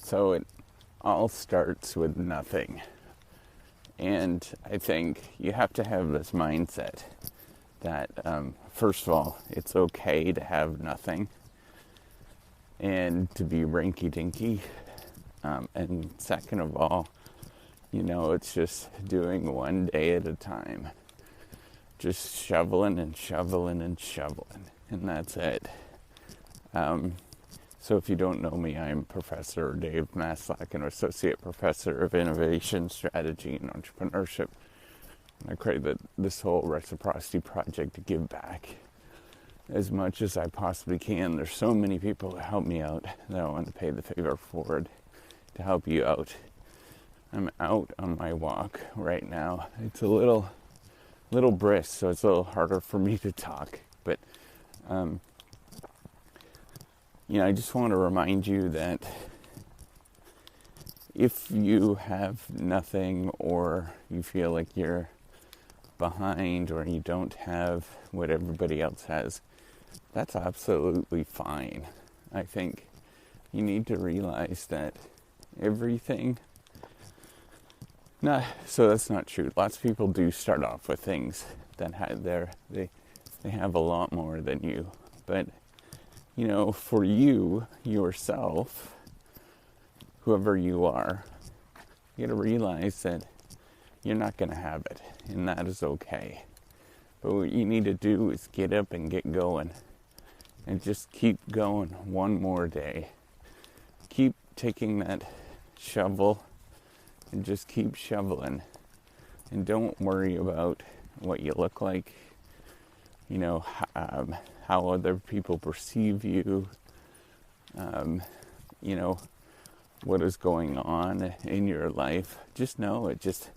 So it all starts with nothing. And I think you have to have this mindset that, first of all, it's okay to have nothing and to be rinky-dinky. And second of all, it's just doing one day at a time. Just shoveling and shoveling and shoveling. And that's it. So if you don't know me, I'm Professor Dave Maslach, an Associate Professor of Innovation, Strategy, and Entrepreneurship. And I created this whole Reciprocity Project to give back as much as I possibly can. There's so many people who help me out that I want to pay the favor forward to help you out. I'm out on my walk right now. It's a little brisk, so it's a little harder for me to talk. But I just want to remind you that if you have nothing, or you feel like you're behind, or you don't have what everybody else has, that's absolutely fine. I think you need to realize that everything... So that's not true. Lots of people do start off with things that they have a lot more than you. But for you, yourself, whoever you are, you got to realize that you're not going to have it, and that is okay. But what you need to do is get up and get going, and just keep going one more day. Keep taking that shovel and just keep shoveling. And don't worry about what you look like, how other people perceive you, what is going on in your life. Just know it just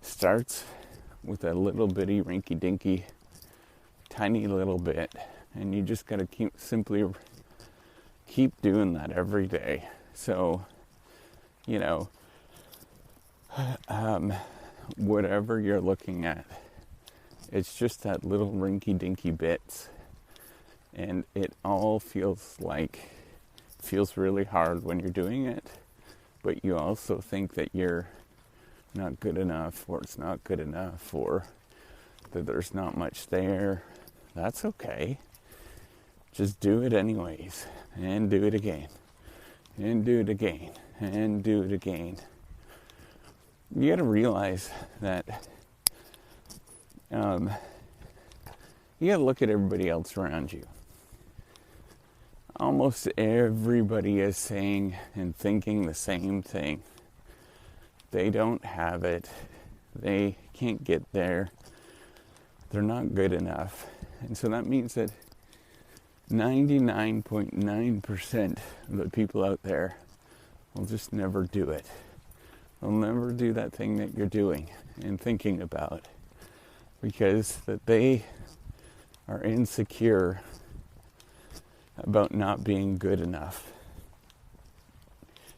starts with a little bitty rinky-dinky, tiny little bit, and you just got to keep doing that every day. So, whatever you're looking at, it's just that little rinky-dinky bits, and it all feels really hard when you're doing it, but you also think that you're not good enough, or it's not good enough, or that there's not much there. That's okay. Just do it anyways, and do it again, and do it again, and do it again. You got to realize that you got to look at everybody else around you. Almost everybody is saying and thinking the same thing. They don't have it. They can't get there. They're not good enough. And so that means that 99.9% of the people out there will just never do it. They'll never do that thing that you're doing and thinking about, because that they are insecure about not being good enough.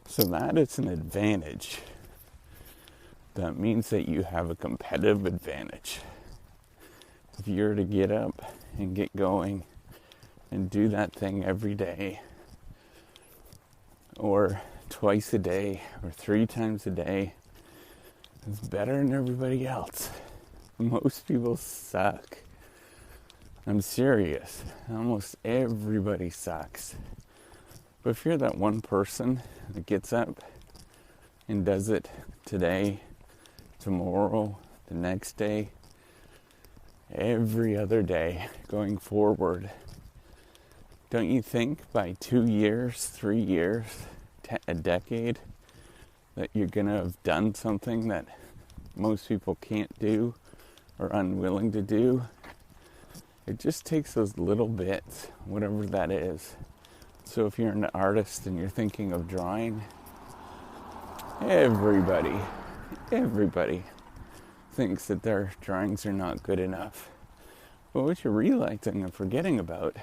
So that is an advantage. That means that you have a competitive advantage. If you're to get up and get going and do that thing every day, or twice a day, or 3 times a day, it's better than everybody else. Most people suck. I'm serious. Almost everybody sucks. But if you're that one person that gets up and does it today, tomorrow, the next day, every other day going forward, don't you think by 2 years, 3 years, a decade, that you're going to have done something that most people can't do or unwilling to do? It just takes those little bits, whatever that is. So if you're an artist and you're thinking of drawing, everybody thinks that their drawings are not good enough. But what you're realizing and forgetting about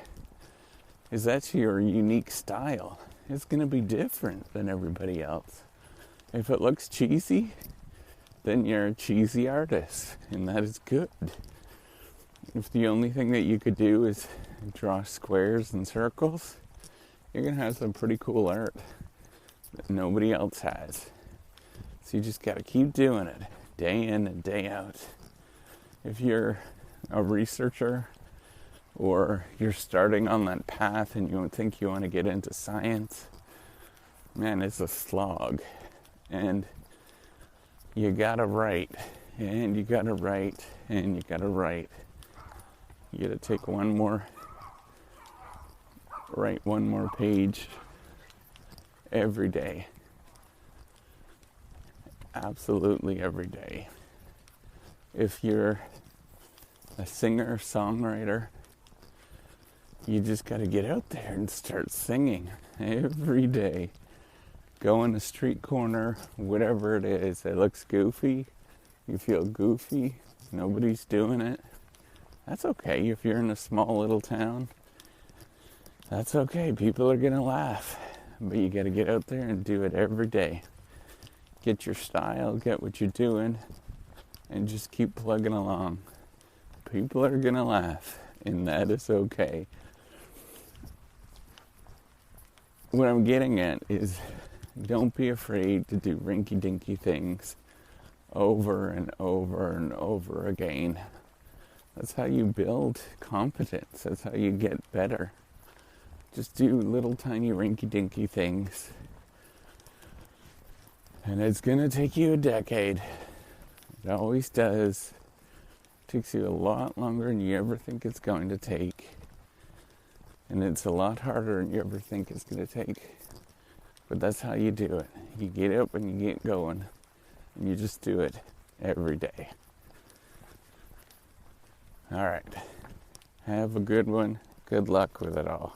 is that's your unique style. It's going to be different than everybody else. If it looks cheesy, then you're a cheesy artist, and that is good. If the only thing that you could do is draw squares and circles, you're going to have some pretty cool art. that nobody else has. So you just got to keep doing it day in and day out. If you're a researcher or you're starting on that path and you think you want to get into science, man, it's a slog. And you got to write, and you got to write, and you got to write. You got to take write one more page every day. Absolutely every day. If you're a singer, songwriter, you just got to get out there and start singing every day. Go in a street corner, whatever it is that looks goofy, you feel goofy, nobody's doing it. That's okay if you're in a small little town. That's okay, people are gonna laugh. But you gotta get out there and do it every day. Get your style, get what you're doing, and just keep plugging along. People are gonna laugh, and that is okay. What I'm getting at is, don't be afraid to do rinky-dinky things over and over and over again. That's how you build competence. That's how you get better. Just do little tiny rinky-dinky things. And it's going to take you a decade. It always does. It takes you a lot longer than you ever think it's going to take. And it's a lot harder than you ever think it's going to take. But that's how you do it. You get up and you get going. And you just do it every day. All right. Have a good one. Good luck with it all.